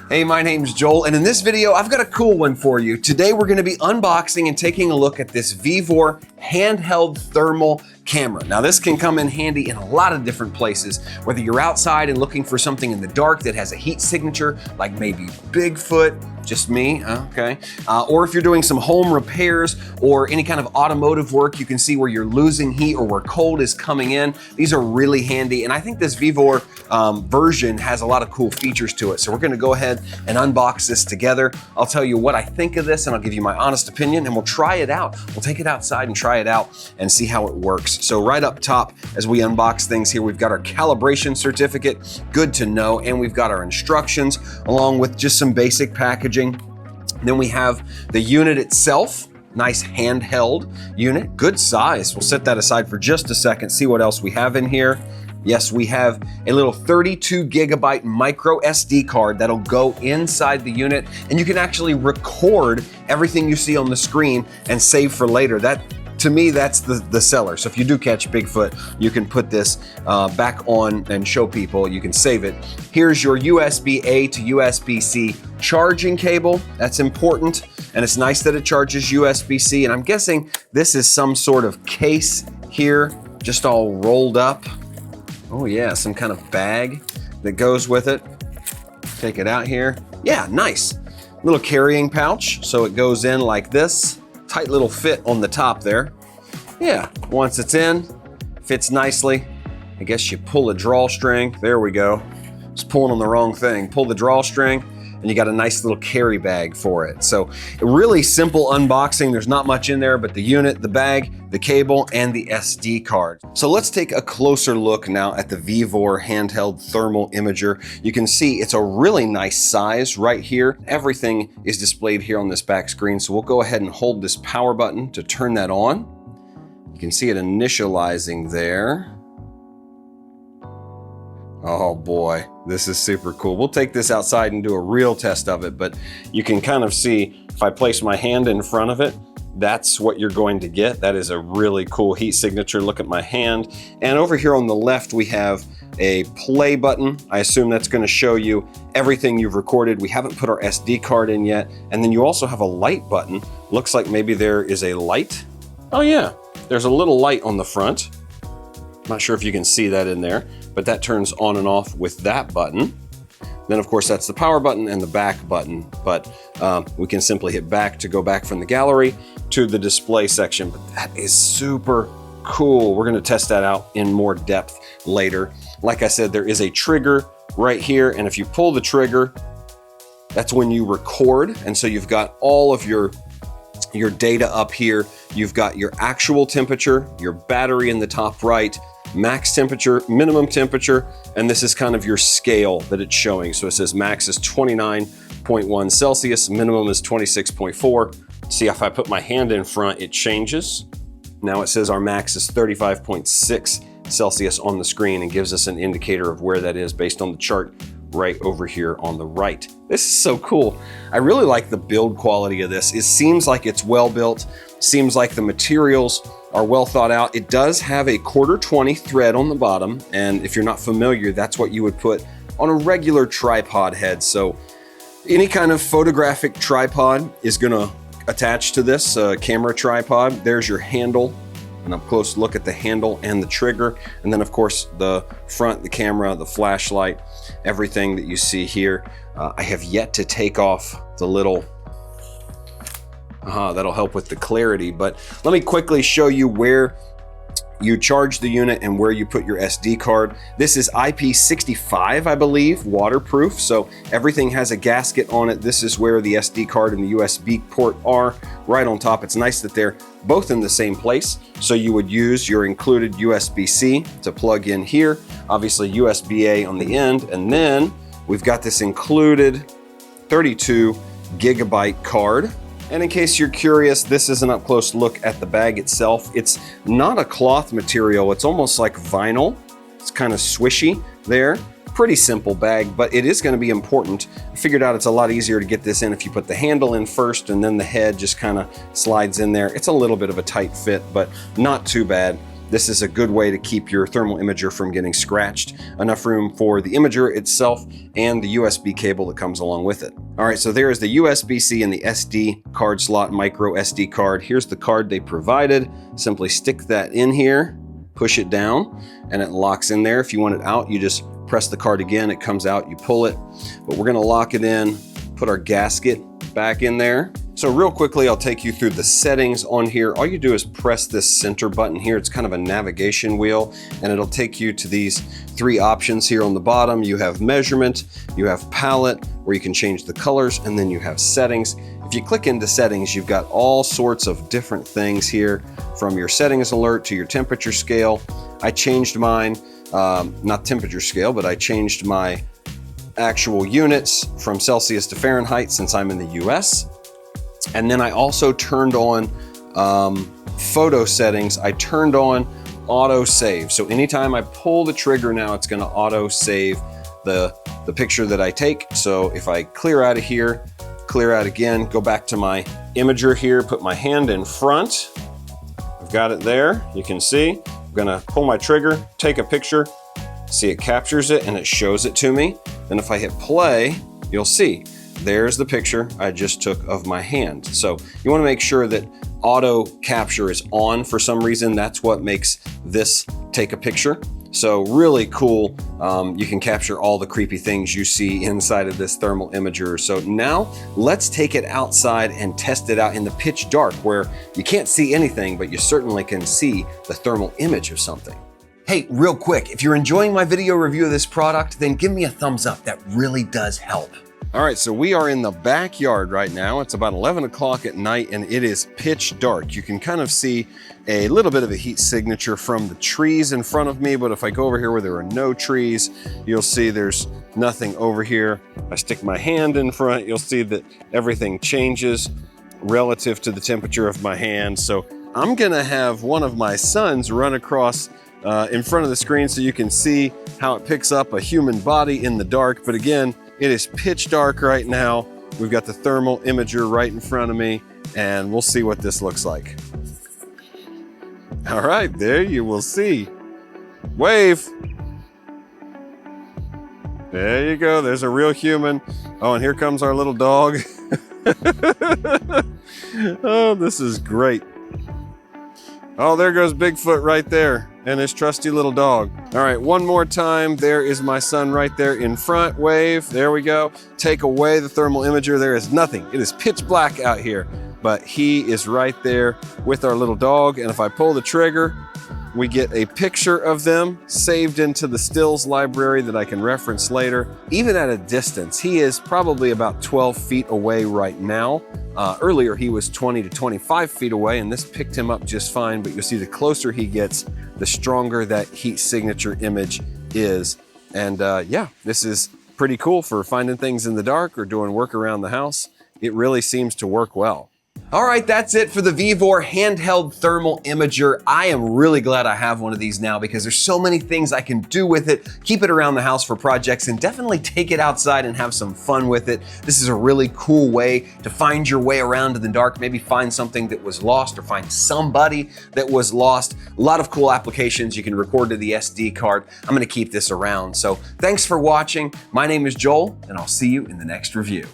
Hey, my name's Joel, and in this video, I've got a cool one for you. Today, we're gonna be unboxing and taking a look at this Vevor handheld thermal camera. Now, this can come in handy in a lot of different places, whether you're outside and looking for something in the dark that has a heat signature, like maybe Bigfoot, just me, okay. Or if you're doing some home repairs or any kind of automotive work, you can see where you're losing heat or where cold is coming in. These are really handy, and I think this Vevor version has a lot of cool features to it. So we're gonna go ahead and unbox this together. I'll tell you what I think of this, and I'll give you my honest opinion, and we'll try it out. We'll take it outside and try it out and see how it works. So right up top, as we unbox things here, we've got our calibration certificate, good to know, and we've got our instructions, along with just some basic packaging. Then we have the unit itself, nice handheld unit, good size. We'll set that aside for just a second, see what else we have in here. Yes, we have a little 32 gigabyte micro SD card that'll go inside the unit, and you can actually record everything you see on the screen and save for later. That, to me, that's the seller. So if you do catch Bigfoot, you can put this back on and show people, you can save it. Here's your USB-A to USB-C charging cable. That's important, and it's nice that it charges USB-C, and I'm guessing this is some sort of case here, just all rolled up. Oh yeah, some kind of bag that goes with it. Take it out here. Yeah, nice. Little carrying pouch, so it goes in like this. Tight little fit on the top there. Yeah, once it's in, fits nicely. I guess you pull a drawstring. There we go. Just pulling on the wrong thing. Pull the drawstring, and you got a nice little carry bag for it. So a really simple unboxing. There's not much in there but the unit, the bag, the cable, and the SD card. So let's take a closer look now at the Vevor handheld thermal imager. You can see it's a really nice size right here. Everything is displayed here on this back screen. So we'll go ahead and hold this power button to turn that on. You can see it initializing there. Oh boy, this is super cool. We'll take this outside and do a real test of it, but you can kind of see if I place my hand in front of it, that's what you're going to get. That is a really cool heat signature. Look at my hand. And over here on the left, we have a play button. I assume that's going to show you everything you've recorded. We haven't put our SD card in yet. And then you also have a light button. Looks like maybe there is a light. Oh yeah, there's a little light on the front. Not sure if you can see that in there, but that turns on and off with that button. Then of course that's the power button and the back button, but we can simply hit back to go back from the gallery to the display section. But that is super cool. We're gonna test that out in more depth later. Like I said, there is a trigger right here, and if you pull the trigger, that's when you record. And so you've got all of your data up here. You've got your actual temperature, your battery in the top right, max temperature, minimum temperature, and this is kind of your scale that it's showing. So it says max is 29.1 Celsius, minimum is 26.4. See, if I put my hand in front, it changes. Now it says our max is 35.6 Celsius on the screen and gives us an indicator of where that is based on the chart right over here on the right. This is so cool. I really like the build quality of this. It seems like it's well built, seems like the materials are well thought out. It does have a 1/4-20 thread on the bottom, and if you're not familiar, that's what you would put on a regular tripod head. So any kind of photographic tripod is gonna attach to this camera tripod. There's your handle, an up close look at the handle and the trigger, and then of course the front, the camera, the flashlight, everything that you see here. I have yet to take off the little that'll help with the clarity, but let me quickly show you where you charge the unit and where you put your SD card. This is IP65, I believe, waterproof, so everything has a gasket on it. This is where the SD card and the USB port are, right on top. It's nice that they're both in the same place, so you would use your included USB-C to plug in here, obviously USB-A on the end, and then we've got this included 32 gigabyte card. And in case you're curious, this is an up close look at the bag itself. It's not a cloth material, it's almost like vinyl. It's kind of swishy there. Pretty simple bag, but it is gonna be important. I figured out it's a lot easier to get this in if you put the handle in first and then the head just kind of slides in there. It's a little bit of a tight fit, but not too bad. This is a good way to keep your thermal imager from getting scratched. Enough room for the imager itself and the USB cable that comes along with it. All right, so there is the USB-C and the SD card slot, micro SD card. Here's the card they provided. Simply stick that in here, push it down, and it locks in there. If you want it out, you just press the card again, it comes out, you pull it. But we're gonna lock it in, put our gasket back in there. So real quickly, I'll take you through the settings on here. All you do is press this center button here. It's kind of a navigation wheel, and it'll take you to these three options here on the bottom. You have measurement, you have palette, where you can change the colors, and then you have settings. If you click into settings, you've got all sorts of different things here, from your settings alert to your temperature scale. I changed mine, not temperature scale, but I changed my actual units from Celsius to Fahrenheit since I'm in the US. And then I also turned on photo settings. I turned on auto save. So anytime I pull the trigger now, it's gonna auto save the picture that I take. So if I clear out of here, clear out again, go back to my imager here, put my hand in front. I've got it there, you can see. I'm gonna pull my trigger, take a picture, see it captures it and it shows it to me. And if I hit play, you'll see, there's the picture I just took of my hand. So you wanna make sure that auto capture is on for some reason. That's what makes this take a picture. So really cool. You can capture all the creepy things you see inside of this thermal imager. So now let's take it outside and test it out in the pitch dark, where you can't see anything, but you certainly can see the thermal image of something. Hey, real quick, if you're enjoying my video review of this product, then give me a thumbs up. That really does help. All right, so we are in the backyard right now. It's about 11 o'clock at night and it is pitch dark. You can kind of see a little bit of a heat signature from the trees in front of me, but if I go over here where there are no trees, you'll see there's nothing over here. I stick my hand in front, you'll see that everything changes relative to the temperature of my hand. So I'm gonna have one of my sons run across in front of the screen so you can see how it picks up a human body in the dark. But again, it is pitch dark right now. We've got the thermal imager right in front of me, and we'll see what this looks like. All right, there you will see. Wave. There you go, there's a real human. Oh, and here comes our little dog. Oh, this is great. Oh, there goes Bigfoot right there and his trusty little dog. All right, one more time. There is my son right there in front. Wave, there we go. Take away the thermal imager. There is nothing. It is pitch black out here, but he is right there with our little dog. And if I pull the trigger, we get a picture of them saved into the stills library that I can reference later. Even at a distance, he is probably about 12 feet away right now. Earlier, he was 20 to 25 feet away, and this picked him up just fine, but you'll see the closer he gets, the stronger that heat signature image is. And yeah, this is pretty cool for finding things in the dark or doing work around the house. It really seems to work well. All right, that's it for the Vevor handheld thermal imager. I am really glad I have one of these now because there's so many things I can do with it, keep it around the house for projects, and definitely take it outside and have some fun with it. This is a really cool way to find your way around in the dark, maybe find something that was lost or find somebody that was lost. A lot of cool applications. You can record to the SD card. I'm gonna keep this around. So thanks for watching. My name is Joel, and I'll see you in the next review.